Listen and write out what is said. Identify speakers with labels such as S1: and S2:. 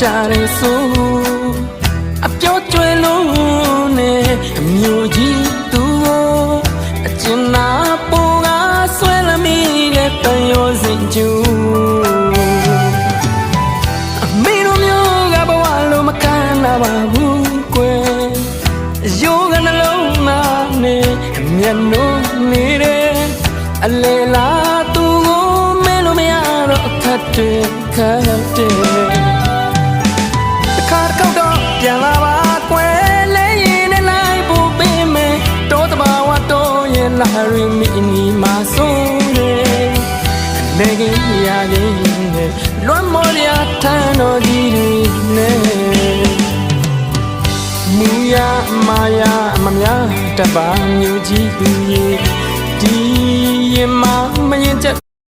S1: ကြတယ်ဆိုအပြောကျွဲလုံးနဲ့အမျိုးကြီးသူကိုအကျဉ်းနာပိုကဆွဲလမိတဲ့တန်ရောစင်ကျူအမေတို့မျိုးကဘဝလုံးမခံနာပါဘူးကွယ်ယောဂနှလုံးသားနဲ့မျက်နှာနေတဲ့အလေလာသူကိုမဲလို့မရတော့အခက်တွေခက်တယ်တစ်ခါတစ်ခေါက်တော့ပြန်လာပါကွယ်လဲရင်နဲ့လိုက်ဖို့ပေးမယ်တော့တဘာဝတော့ရင်လာရီမီနီမာဆုံးတယ်နေခင်ရရင်နဲ့လွမ်းမော်ရထမ်းတော်ကြီးတွေနဲ့မူရမာယာမများတပါမျိုးကြီးသူရဲ့ဒီရင်မမရင်ချက်